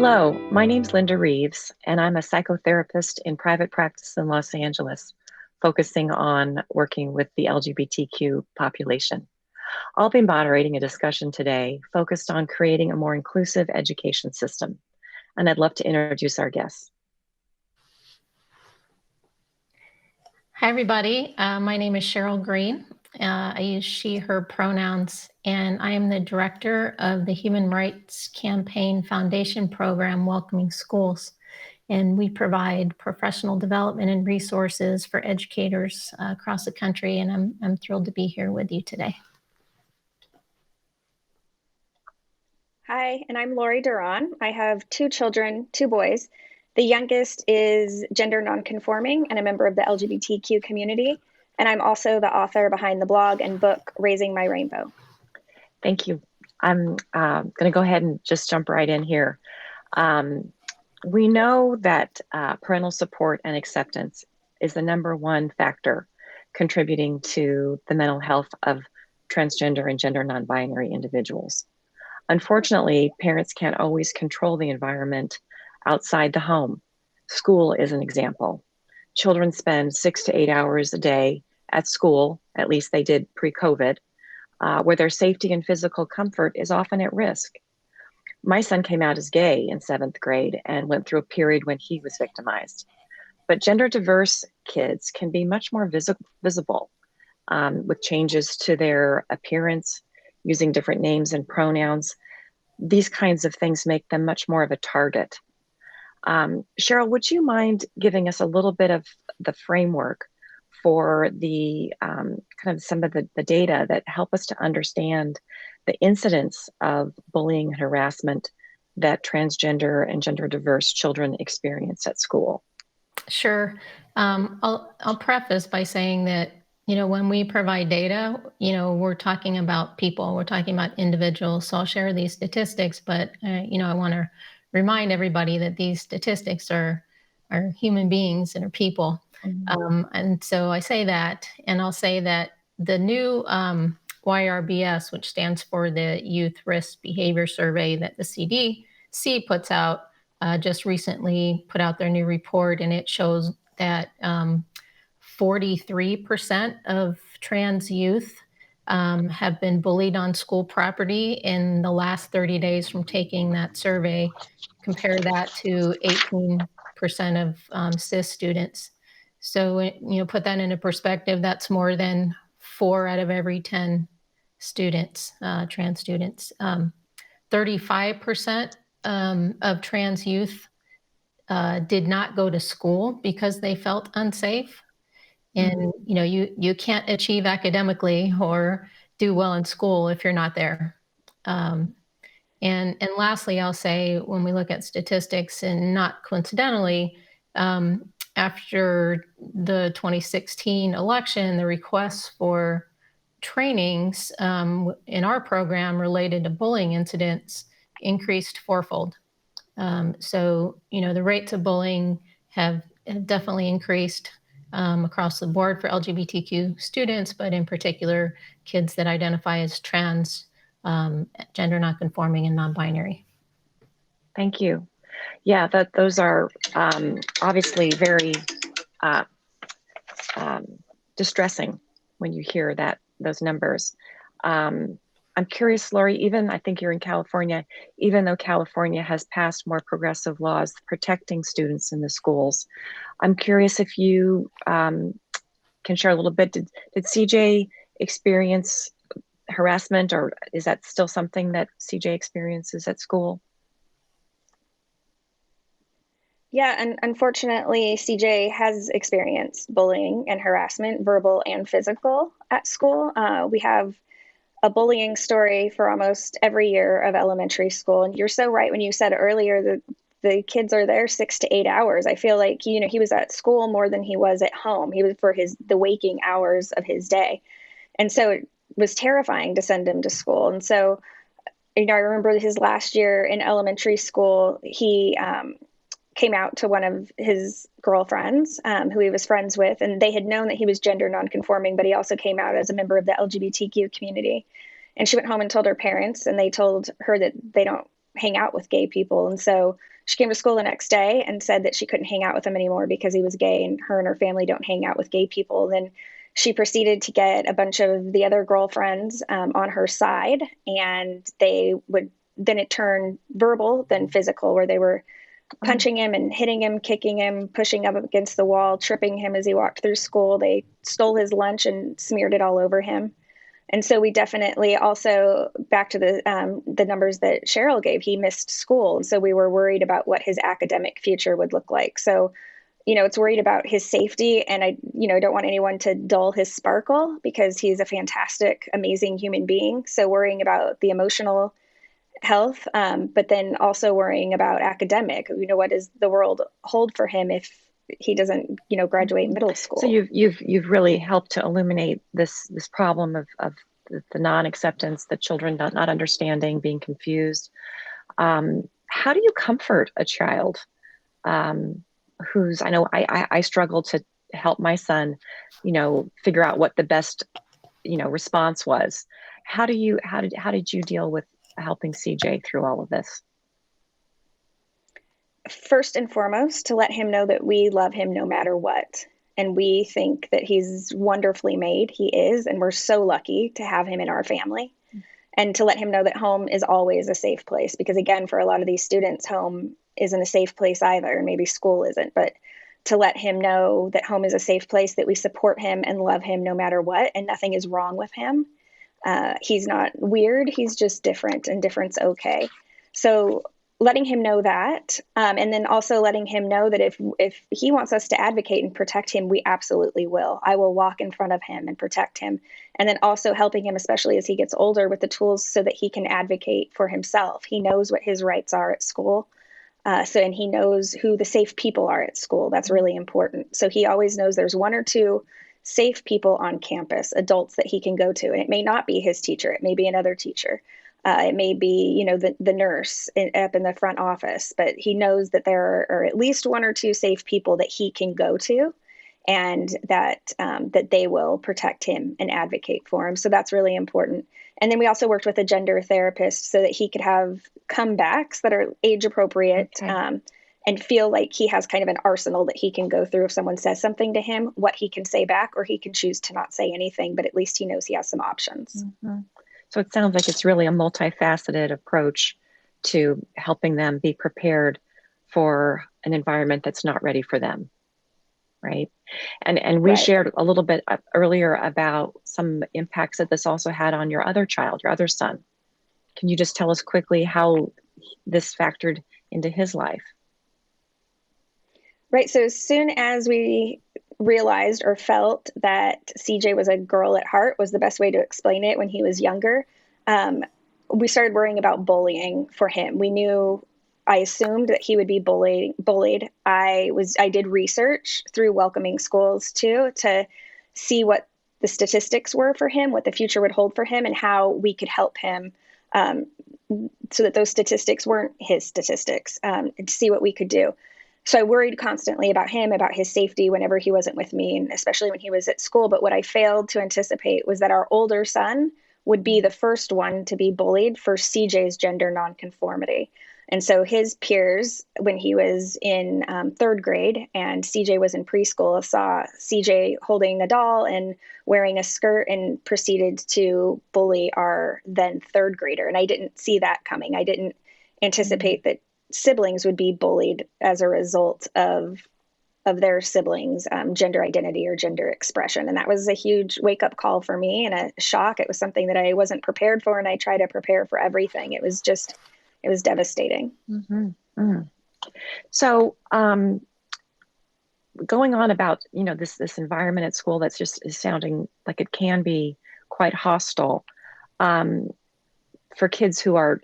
Hello, my name's Linda Reeves, and I'm a psychotherapist in private practice in Los Angeles, focusing on working with the LGBTQ population. I'll be moderating a discussion today focused on creating a more inclusive education system, and I'd love to introduce our guests. Hi, everybody. My name is Cheryl Green. I use she, her pronouns, and I am the director of the Human Rights Campaign Foundation program, Welcoming Schools. And we provide professional development and resources for educators across the country. And I'm thrilled to be here with you today. Hi, and I'm Lori Duran. I have two children, two boys. The youngest is gender nonconforming and a member of the LGBTQ community. And I'm also the author behind the blog and book, Raising My Rainbow. Thank you. I'm going to go ahead and just jump right in here. We know that parental support and acceptance is the number one factor contributing to the mental health of transgender and gender non-binary individuals. Unfortunately, parents can't always control the environment outside the home. School is an example. Children spend 6 to 8 hours a day at school, at least they did pre-COVID, where their safety and physical comfort is often at risk. My son came out as gay in 7th grade and went through a period when he was victimized. But gender diverse kids can be much more visible with changes to their appearance, using different names and pronouns. These kinds of things make them much more of a target. Cheryl, would you mind giving us a little bit of the framework for the kind of some of the data that help us to understand the incidence of bullying and harassment that transgender and gender diverse children experience at school? Sure. I'll preface by saying that, when we provide data, we're talking about people, we're talking about individuals. So I'll share these statistics, but, I want to remind everybody that these statistics are human beings and are people. Mm-hmm. And so I say that, and I'll say that the new YRBS, which stands for the Youth Risk Behavior Survey that the CDC puts out, just recently put out their new report, and it shows that 43% of trans youth have been bullied on school property in the last 30 days from taking that survey. Compare that to 18% of cis students. So, put that into perspective, that's more than 4 out of every 10 students, trans students. 35% of trans youth did not go to school because they felt unsafe. And, you can't achieve academically or do well in school if you're not there. And lastly, I'll say, when we look at statistics, and not coincidentally, after the 2016 election, the requests for trainings in our program related to bullying incidents increased fourfold. So, the rates of bullying have definitely increased across the board for LGBTQ students, but in particular, kids that identify as trans, gender nonconforming, and non-binary. Thank you. Yeah, those are obviously very distressing when you hear those numbers. I'm curious, Lori, I think you're in California, even though California has passed more progressive laws protecting students in the schools, I'm curious if you can share a little bit. Did CJ experience harassment, or is that still something that CJ experiences at school? Yeah, and unfortunately, CJ has experienced bullying and harassment, verbal and physical, at school. We have a bullying story for almost every year of elementary school. And you're so right when you said earlier that the kids are there 6 to 8 hours. I feel like, he was at school more than he was at home. He was for the waking hours of his day. And so it was terrifying to send him to school. And so, I remember his last year in elementary school, he came out to one of his girlfriends who he was friends with, and they had known that he was gender nonconforming, but he also came out as a member of the LGBTQ community. And she went home and told her parents, and they told her that they don't hang out with gay people. And so she came to school the next day and said that she couldn't hang out with him anymore because he was gay, and her family don't hang out with gay people. Then she proceeded to get a bunch of the other girlfriends on her side, and then it turned verbal, then physical, where they were punching him and hitting him, kicking him, pushing him up against the wall, tripping him as he walked through school. They stole his lunch and smeared it all over him. And so we definitely also, back to the numbers that Cheryl gave, he missed school. And so we were worried about what his academic future would look like. So, it's worried about his safety. And I don't want anyone to dull his sparkle, because he's a fantastic, amazing human being. So worrying about the emotional health, but then also worrying about academic. What does the world hold for him if he doesn't, graduate middle school? So you've really helped to illuminate this problem of the non-acceptance, the children not understanding, being confused. How do you comfort a child who's, I know I struggle to help my son, figure out what the best, response was. How did you deal with helping CJ through all of this? First and foremost, to let him know that we love him no matter what. And we think that he's wonderfully made. He is. And we're so lucky to have him in our family. And to let him know that home is always a safe place. Because again, for a lot of these students, home isn't a safe place either. Maybe school isn't. But to let him know that home is a safe place, that we support him and love him no matter what. And nothing is wrong with him. He's not weird. He's just different, and different's okay. So letting him know that, and then also letting him know that if he wants us to advocate and protect him, we absolutely will. I will walk in front of him and protect him. And then also helping him, especially as he gets older, with the tools so that he can advocate for himself. He knows what his rights are at school. And he knows who the safe people are at school. That's really important. So he always knows there's one or two safe people on campus, adults that he can go to. And it may not be his teacher. It may be another teacher. It may be, the nurse up in the front office, but he knows that there are at least one or two safe people that he can go to, and that they will protect him and advocate for him. So that's really important. And then we also worked with a gender therapist so that he could have comebacks that are age appropriate. Okay. And feel like he has kind of an arsenal that he can go through if someone says something to him, what he can say back, or he can choose to not say anything, but at least he knows he has some options. Mm-hmm. So it sounds like it's really a multifaceted approach to helping them be prepared for an environment that's not ready for them, right? And we shared a little bit earlier about some impacts that this also had on your other child, your other son. Can you just tell us quickly how this factored into his life? Right. So as soon as we realized or felt that CJ was a girl at heart, was the best way to explain it, when he was younger, we started worrying about bullying for him. I assumed that he would be bullied. I did research through welcoming schools too, to see what the statistics were for him, what the future would hold for him, and how we could help him, so that those statistics weren't his statistics, and to see what we could do. So I worried constantly about him, about his safety whenever he wasn't with me, and especially when he was at school. But what I failed to anticipate was that our older son would be the first one to be bullied for CJ's gender nonconformity. And so his peers, when he was in third grade and CJ was in preschool, saw CJ holding a doll and wearing a skirt and proceeded to bully our then third grader. And I didn't see that coming. I didn't anticipate that siblings would be bullied as a result of their siblings' gender identity or gender expression. And that was a huge wake-up call for me and a shock. It was something that I wasn't prepared for, and I try to prepare for everything. It was devastating. Mm-hmm. Mm-hmm. So going on about, this environment at school that's just is sounding like it can be quite hostile. For kids who are,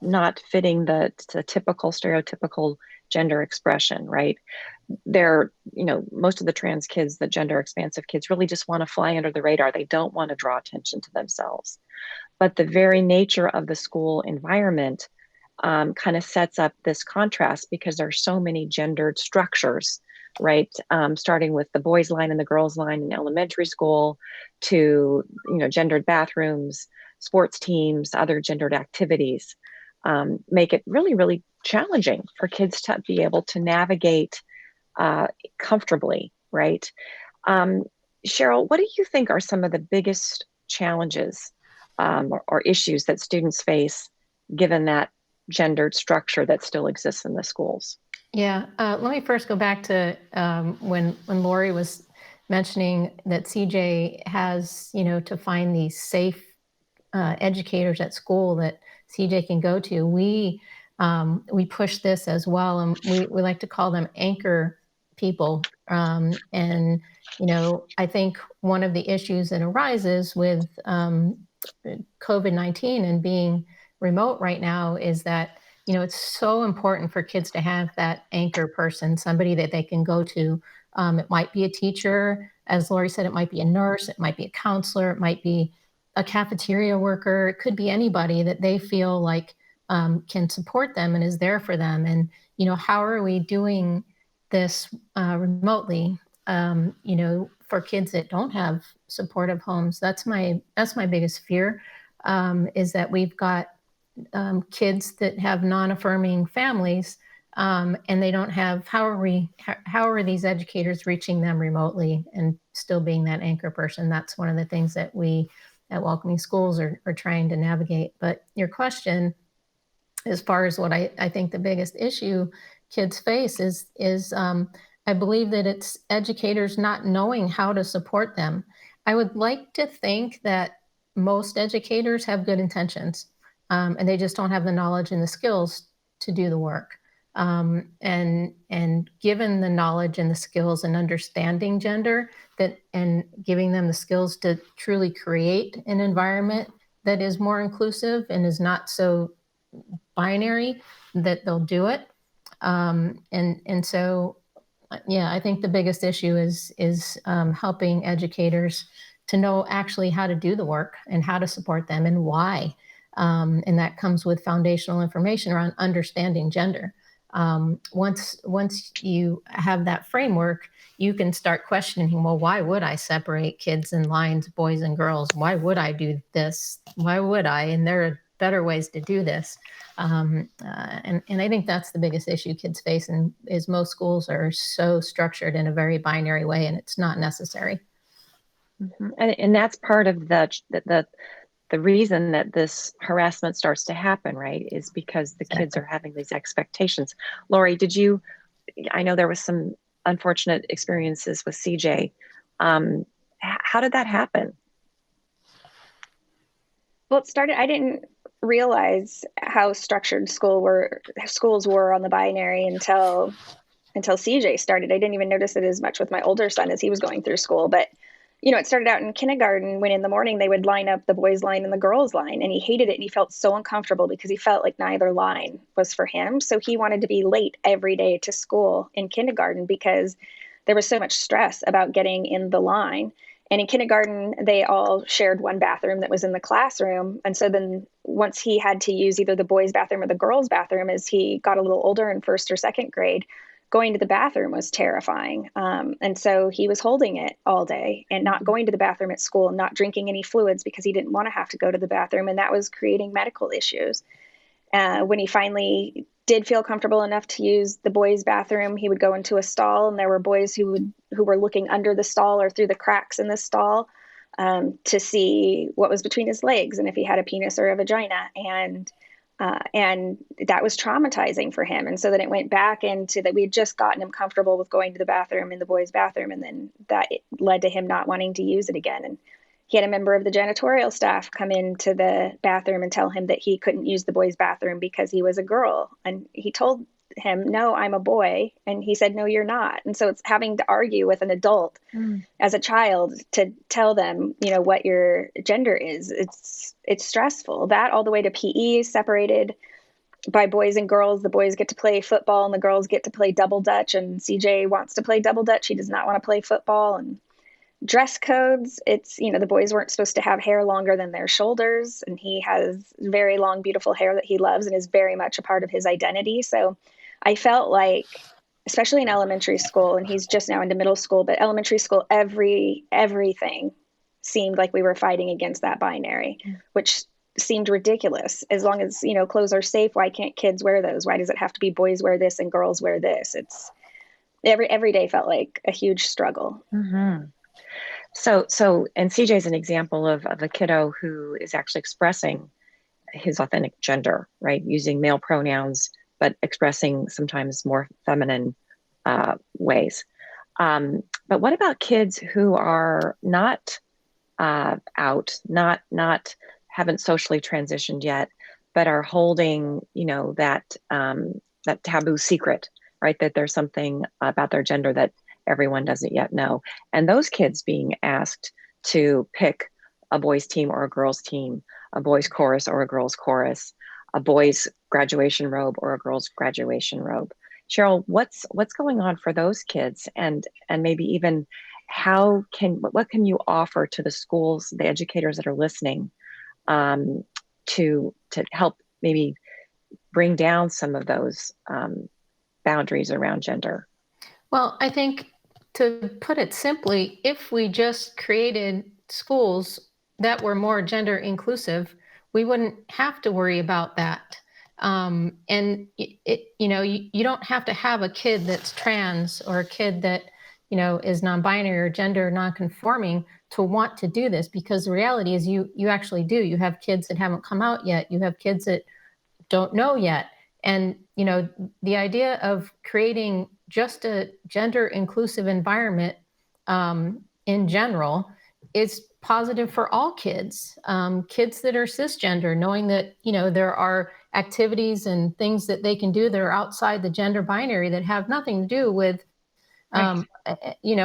not fitting the typical stereotypical gender expression, right? They're, most of the trans kids, the gender expansive kids, really just want to fly under the radar. They don't want to draw attention to themselves. But the very nature of the school environment kind of sets up this contrast, because there are so many gendered structures, right? Starting with the boys line and the girls line in elementary school, to, gendered bathrooms, sports teams, other gendered activities. make it really, really challenging for kids to be able to navigate comfortably, right? Cheryl, what do you think are some of the biggest challenges or issues that students face given that gendered structure that still exists in the schools? Yeah, let me first go back to when Lori was mentioning that CJ has, to find these safe educators at school that CJ can go to. We push this as well, and we like to call them anchor people. And I think one of the issues that arises with COVID-19 and being remote right now is that it's so important for kids to have that anchor person, somebody that they can go to. It might be a teacher, as Lori said, it might be a nurse, it might be a counselor, it might be a cafeteria worker, it could be anybody that they feel like can support them and is there for them. And how are we doing this remotely? For kids that don't have supportive homes, that's my biggest fear. Is that we've got kids that have non-affirming families, and they don't have. How are these educators reaching them remotely and still being that anchor person? That's one of the things that we at Welcoming Schools are trying to navigate. But your question, as far as what I think the biggest issue kids face is I believe that it's educators not knowing how to support them. I would like to think that most educators have good intentions, and they just don't have the knowledge and the skills to do the work. And given the knowledge and the skills and understanding gender, that and giving them the skills to truly create an environment that is more inclusive and is not so binary, that they'll do it. And so, yeah, I think the biggest issue is helping educators to know actually how to do the work and how to support them and why. And that comes with foundational information around understanding gender. Once you have that framework, you can start questioning, well, why would I separate kids in lines, boys and girls? Why would I do this? Why would I? And there are better ways to do this. And I think that's the biggest issue kids face, and is most schools are so structured in a very binary way, and it's not necessary. Mm-hmm. And that's part of the reason that this harassment starts to happen, right, is because the kids are having these expectations. Lori, I know there was some unfortunate experiences with CJ. How did that happen? Well, it started, I didn't realize how structured schools were on the binary until CJ started. I didn't even notice it as much with my older son as he was going through school. But it started out in kindergarten when in the morning they would line up the boys' line and the girls' line, and he hated it, and he felt so uncomfortable because he felt like neither line was for him. So he wanted to be late every day to school in kindergarten because there was so much stress about getting in the line. And in kindergarten, they all shared one bathroom that was in the classroom. And so then once he had to use either the boys' bathroom or the girls' bathroom as he got a little older in first or second grade, going to the bathroom was terrifying. And so he was holding it all day and not going to the bathroom at school, not drinking any fluids because he didn't want to have to go to the bathroom. And that was creating medical issues. When he finally did feel comfortable enough to use the boys' bathroom, he would go into a stall, and there were boys who were looking under the stall or through the cracks in the stall to see what was between his legs and if he had a penis or a vagina. And that was traumatizing for him. And so then it went back into that we had just gotten him comfortable with going to the bathroom in the boys' bathroom. And then that led to him not wanting to use it again. And he had a member of the janitorial staff come into the bathroom and tell him that he couldn't use the boys' bathroom because he was a girl. And he told him, no, I'm a boy. And he said, no, you're not. And so it's having to argue with an adult as a child to tell them, what your gender is. It's stressful. That all the way to PE, separated by boys and girls. The boys get to play football and the girls get to play double dutch. And CJ wants to play double dutch. He does not want to play football. And dress codes, it's, the boys weren't supposed to have hair longer than their shoulders. And he has very long, beautiful hair that he loves and is very much a part of his identity. So I felt like, especially in elementary school, and he's just now into middle school, but elementary school, everything seemed like we were fighting against that binary, which seemed ridiculous. As long as, clothes are safe, why can't kids wear those? Why does it have to be boys wear this and girls wear this? It's every day felt like a huge struggle. Mm-hmm. And CJ is an example of a kiddo who is actually expressing his authentic gender, right? Using male pronouns, but expressing sometimes more feminine ways. But what about kids who are not out, not haven't socially transitioned yet, but are holding, that taboo secret, right? That there's something about their gender that everyone doesn't yet know. And those kids being asked to pick a boys' team or a girls' team, a boys' chorus or a girls' chorus, a boys' graduation robe or a girls' graduation robe. Cheryl, what's going on for those kids, and maybe even what can you offer to the schools, the educators that are listening, to help maybe bring down some of those boundaries around gender? Well, I think, to put it simply, if we just created schools that were more gender inclusive, we wouldn't have to worry about that. And you don't have to have a kid that's trans or a kid that is non-binary or gender non-conforming to want to do this, because the reality is you actually do. You have kids that haven't come out yet. You have kids that don't know yet. And the idea of creating just a gender inclusive environment in general is positive for all kids. Kids that are cisgender, knowing that there are activities and things that they can do that are outside the gender binary that have nothing to do with Right.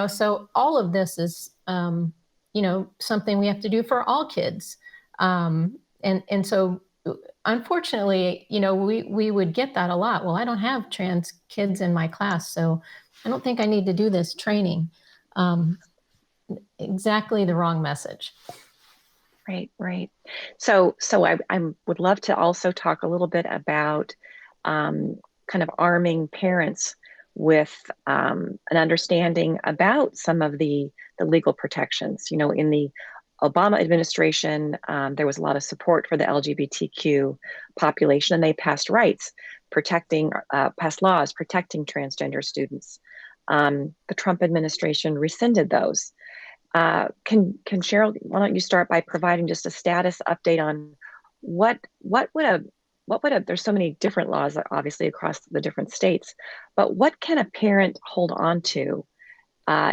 So all of this is something we have to do for all kids. And so unfortunately, we would get that a lot. Well, I don't have trans kids in my class, so I don't think I need to do this training. Exactly the wrong message. Right. So I would love to also talk a little bit about kind of arming parents with an understanding about some of the legal protections. In the Obama administration, there was a lot of support for the LGBTQ population, and they passed laws protecting transgender students. The Trump administration rescinded those. Can Cheryl, why don't you start by providing just a status update on what would a there's so many different laws obviously across the different states, but what can a parent hold on to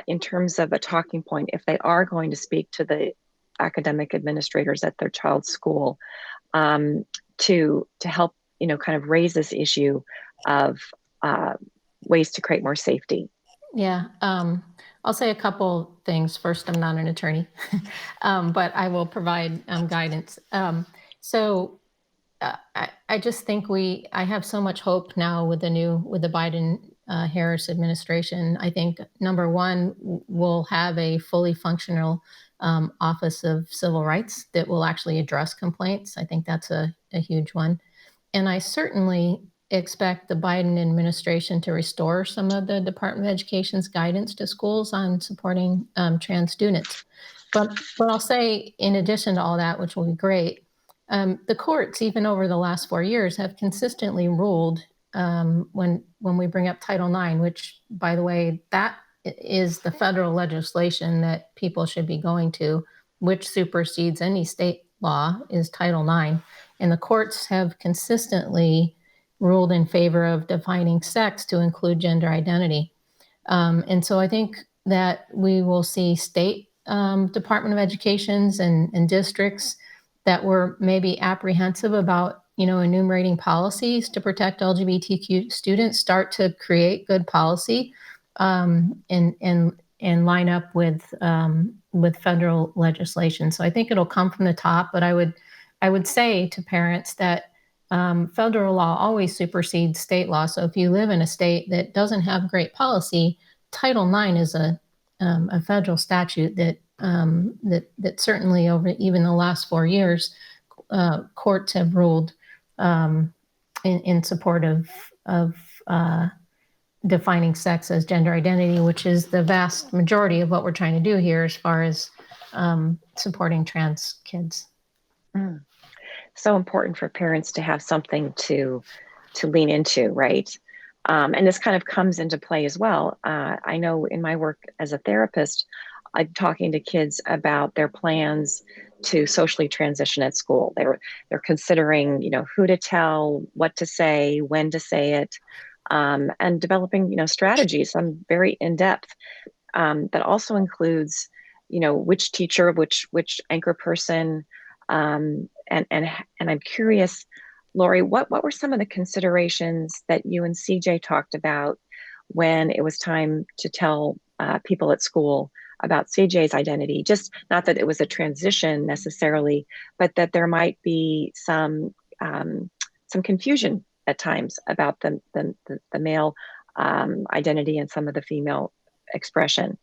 in terms of a talking point if they are going to speak to the academic administrators at their child's school, to help kind of raise this issue of ways to create more safety? Yeah, I'll say a couple things. First, I'm not an attorney, but I will provide guidance. I just think I have so much hope now with the Biden Harris administration. I think, number one, we'll have a fully functional Office of Civil Rights that will actually address complaints. I think that's a huge one. And I certainly expect the Biden administration to restore some of the Department of Education's guidance to schools on supporting trans students. But I'll say, in addition to all that, which will be great, the courts, even over the last 4 years, have consistently ruled when we bring up Title IX, which, by the way, that is the federal legislation that people should be going to, which supersedes any state law, is Title IX. And the courts have consistently ruled in favor of defining sex to include gender identity. And so I think that we will see state Department of Educations and districts that were maybe apprehensive about enumerating policies to protect LGBTQ students start to create good policy and line up with federal legislation. So I think it'll come from the top, but I would say to parents that federal law always supersedes state law. So if you live in a state that doesn't have great policy, Title IX is a federal statute that certainly over even the last 4 years, courts have ruled in support of defining sex as gender identity, which is the vast majority of what we're trying to do here as far as supporting trans kids. so important for parents to have something to lean into, right? And this kind of comes into play as well. I know in my work as a therapist, I'm talking to kids about their plans to socially transition at school. They're considering, who to tell, what to say, when to say it, and developing, strategies. Some very in depth. That also includes, which teacher, which anchor person, and I'm curious, Lori, what were some of the considerations that you and CJ talked about when it was time to tell people at school about CJ's identity? Just not that it was a transition necessarily, but that there might be some confusion at times about the male identity and some of the female expression.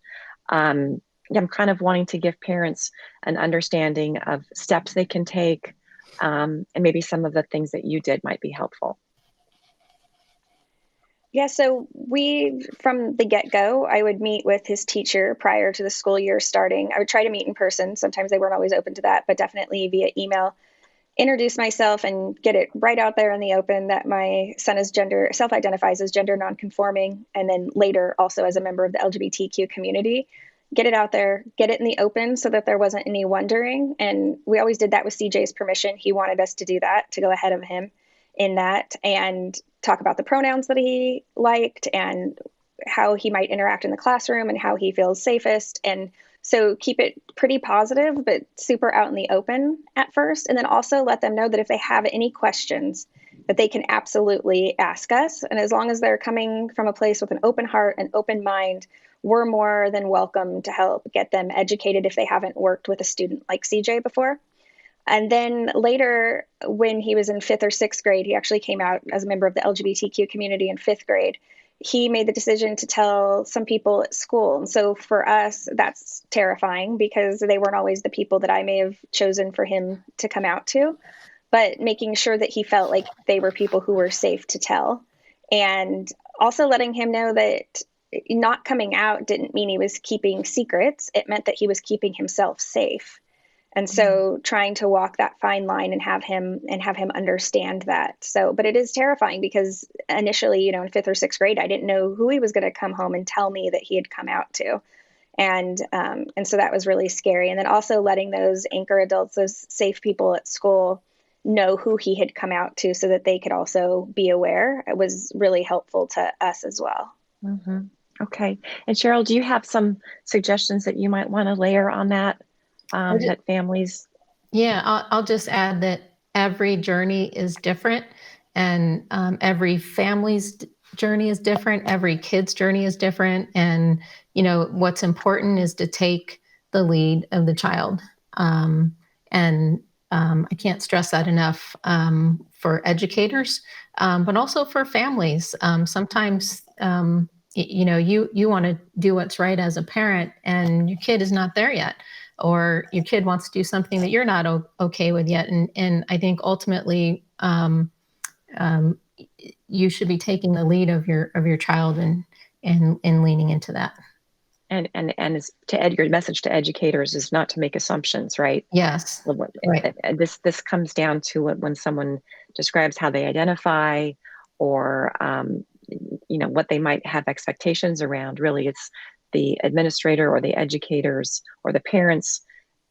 I'm kind of wanting to give parents an understanding of steps they can take, and maybe some of the things that you did might be helpful. Yeah, so from the get-go, I would meet with his teacher prior to the school year starting. I would try to meet in person. Sometimes they weren't always open to that, but definitely via email. Introduce myself and get it right out there in the open that my son is self-identifies as gender nonconforming, and then later also as a member of the LGBTQ community. Get it out there, get it in the open so that there wasn't any wondering. And we always did that with CJ's permission. He wanted us to do that, to go ahead of him in that, and talk about the pronouns that he liked and how he might interact in the classroom and how he feels safest. And so keep it pretty positive, but super out in the open at first. And then also let them know that if they have any questions, that they can absolutely ask us. And as long as they're coming from a place with an open heart and open mind, we're more than welcome to help get them educated if they haven't worked with a student like CJ before. And then later, when he was in 5th or 6th grade, he actually came out as a member of the LGBTQ community in 5th grade. He made the decision to tell some people at school. And so for us, that's terrifying because they weren't always the people that I may have chosen for him to come out to, but making sure that he felt like they were people who were safe to tell. And also letting him know that not coming out didn't mean he was keeping secrets. It meant that he was keeping himself safe. And so trying to walk that fine line and have him understand that. So, but it is terrifying because initially, in 5th or 6th grade, I didn't know who he was going to come home and tell me that he had come out to. And so that was really scary. And then also letting those anchor adults, those safe people at school, know who he had come out to so that they could also be aware. It was really helpful to us as well. Mm-hmm. Okay. And Cheryl, do you have some suggestions that you might want to layer on that? That families? Yeah, I'll just add that every journey is different, and every family's journey is different. Every kid's journey is different. And, what's important is to take the lead of the child. And I can't stress that enough for educators, but also for families. Sometimes, you want to do what's right as a parent, and your kid is not there yet, or your kid wants to do something that you're not okay with yet. And I think ultimately, you should be taking the lead of your child and leaning into that. And your message to educators is not to make assumptions, right? Yes. Right. This comes down to when someone describes how they identify, or what they might have expectations around. Really, it's the administrator or the educators or the parents'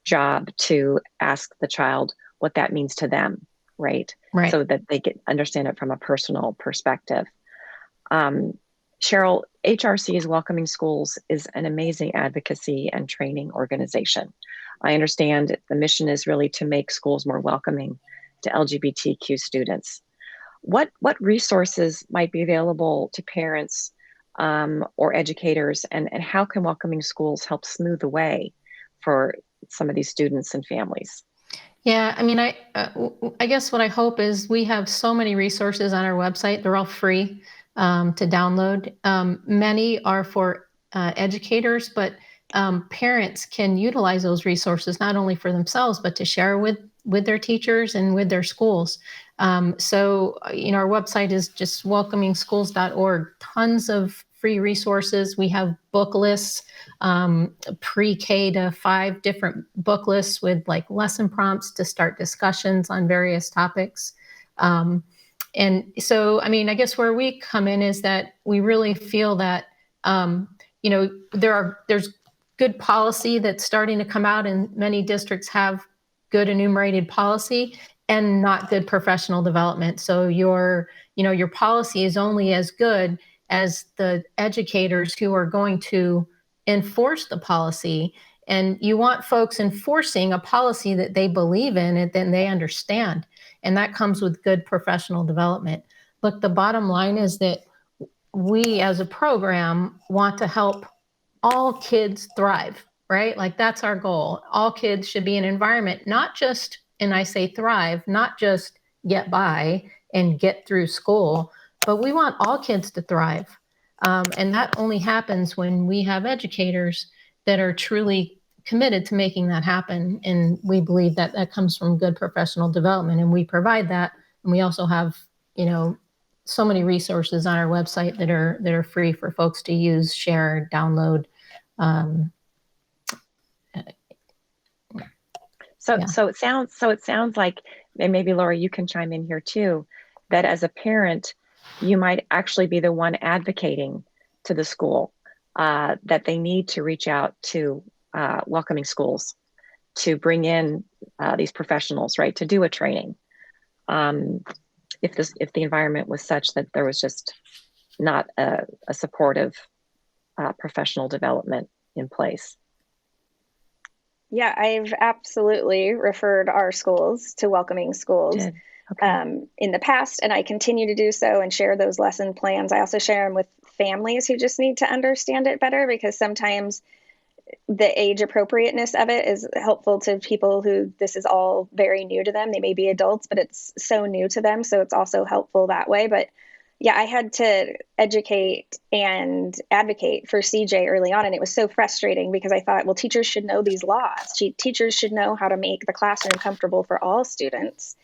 job to ask the child what that means to them, right? So that they can understand it from a personal perspective. Cheryl, HRC's Welcoming Schools is an amazing advocacy and training organization. I understand the mission is really to make schools more welcoming to LGBTQ students. What resources might be available to parents or educators, and how can Welcoming Schools help smooth the way for some of these students and families? Yeah, I mean, I guess what I hope is we have so many resources on our website. They're all free to download. Many are for educators, but parents can utilize those resources not only for themselves, but to share with their teachers and with their schools. So, our website is just welcomingschools.org. Tons of free resources. We have book lists, pre-K to 5 different book lists with like lesson prompts to start discussions on various topics. And so, I mean, I guess where we come in is that we really feel that, there's good policy that's starting to come out, and many districts have good enumerated policy and not good professional development. So your policy is only as good as the educators who are going to enforce the policy. And you want folks enforcing a policy that they believe in and then they understand. And that comes with good professional development. Look, the bottom line is that we as a program want to help all kids thrive, right? Like that's our goal. All kids should be in an environment, not just, and I say thrive, not just get by and get through school, but we want all kids to thrive. And that only happens when we have educators that are truly committed to making that happen. And we believe that that comes from good professional development, and we provide that. And we also have, so many resources on our website that are free for folks to use, share, download. So it sounds like, and maybe Laura, you can chime in here too, that as a parent, you might actually be the one advocating to the school that they need to reach out to welcoming schools to bring in these professionals, right, to do a training. If the environment was such that there was just not a supportive professional development in place. Yeah, I've absolutely referred our schools to welcoming schools in the past, and I continue to do so and share those lesson plans. I also share them with families who just need to understand it better, because sometimes the age appropriateness of it is helpful to people who this is all very new to them. They may be adults, but it's so new to them. So it's also helpful that way. But yeah, I had to educate and advocate for CJ early on. And it was so frustrating because I thought, well, teachers should know these laws. Teachers should know how to make the classroom comfortable for all students.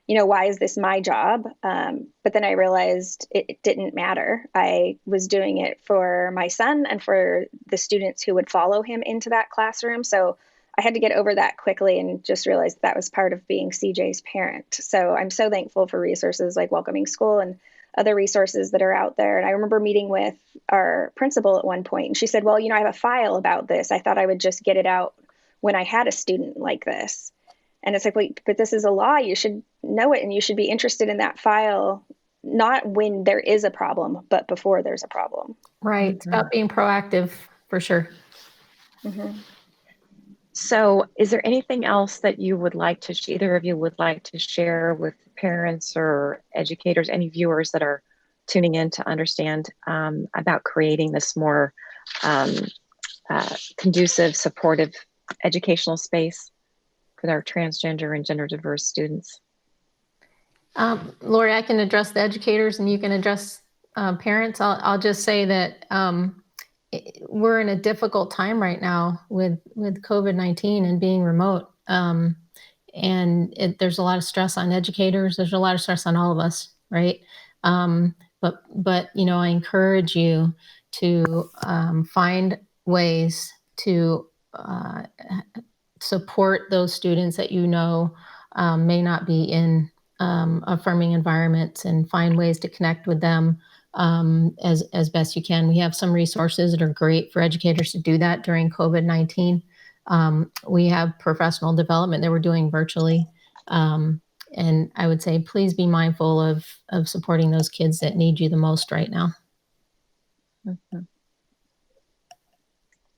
Why is this my job? But then I realized it didn't matter. I was doing it for my son and for the students who would follow him into that classroom. So I had to get over that quickly and just realize that was part of being CJ's parent. So I'm so thankful for resources like Welcoming School and other resources that are out there. And I remember meeting with our principal at one point, and she said, well, I have a file about this. I thought I would just get it out when I had a student like this. And it's like, wait, but this is a law. You should know it, and you should be interested in that file, not when there is a problem, but before there's a problem. Right. It's about being proactive, for sure. Mm-hmm. So is there anything else that you would like to, either of you would like to share with parents or educators, any viewers that are tuning in to understand about creating this more conducive, supportive educational space for our transgender and gender diverse students? Lori, I can address the educators and you can address parents. I'll just say that we're in a difficult time right now with COVID-19 and being remote. And there's a lot of stress on educators. There's a lot of stress on all of us, right? But I encourage you to find ways to support those students that may not be in affirming environments, and find ways to connect with them as best you can. We have some resources that are great for educators to do that during COVID-19. We have professional development that we're doing virtually. And I would say, please be mindful of supporting those kids that need you the most right now. Mm-hmm.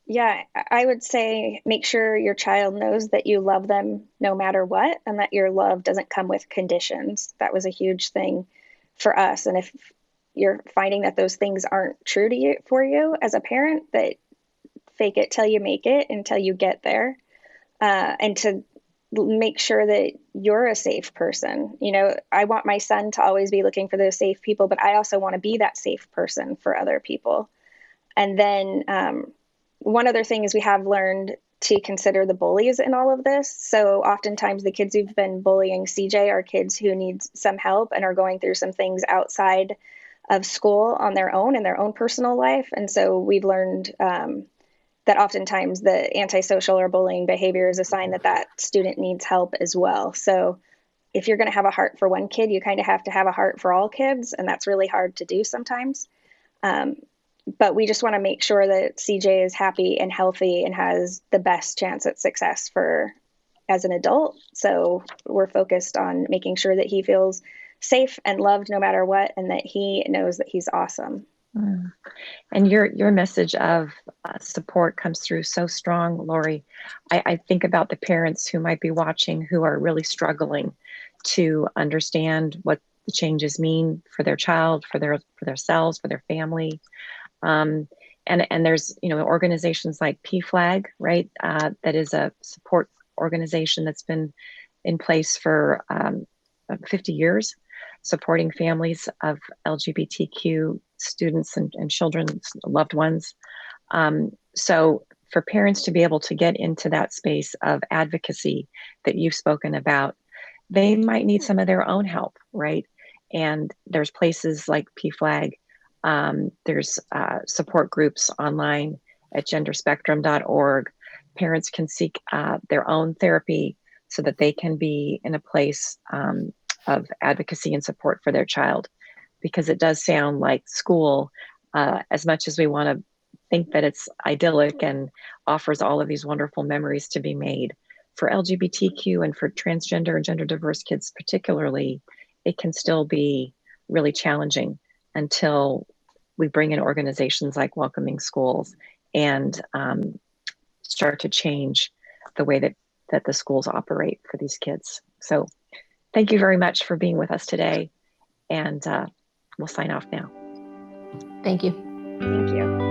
Yeah, I would say make sure your child knows that you love them no matter what, and that your love doesn't come with conditions. That was a huge thing for us. And if you're finding that those things aren't true to you, for you as a parent, that fake it till you make it until you get there, and to make sure that you're a safe person. I want my son to always be looking for those safe people, but I also want to be that safe person for other people. And then one other thing is we have learned to consider the bullies in all of this. So oftentimes the kids who've been bullying CJ are kids who need some help and are going through some things outside of school on their own in their own personal life. And so we've learned that oftentimes the antisocial or bullying behavior is a sign that that student needs help as well. So if you're going to have a heart for one kid, you kind of have to have a heart for all kids, and that's really hard to do sometimes. But we just want to make sure that CJ is happy and healthy and has the best chance at success for as an adult. So we're focused on making sure that he feels safe and loved no matter what, and that he knows that he's awesome. And your message of support comes through so strong, Lori. I think about the parents who might be watching who are really struggling to understand what the changes mean for their child, for themselves, for their family. And there's organizations like PFLAG, right? That is a support organization that's been in place for 50 years, supporting families of LGBTQ students and children's loved ones. So for parents to be able to get into that space of advocacy that you've spoken about, they might need some of their own help, right? And there's places like PFLAG. There's support groups online at genderspectrum.org. Parents can seek their own therapy so that they can be in a place of advocacy and support for their child. Because it does sound like school, as much as we want to think that it's idyllic and offers all of these wonderful memories to be made, for LGBTQ and for transgender and gender diverse kids particularly, it can still be really challenging until we bring in organizations like Welcoming Schools and start to change the way that the schools operate for these kids. So thank you very much for being with us today. And we'll sign off now. Thank you. Thank you.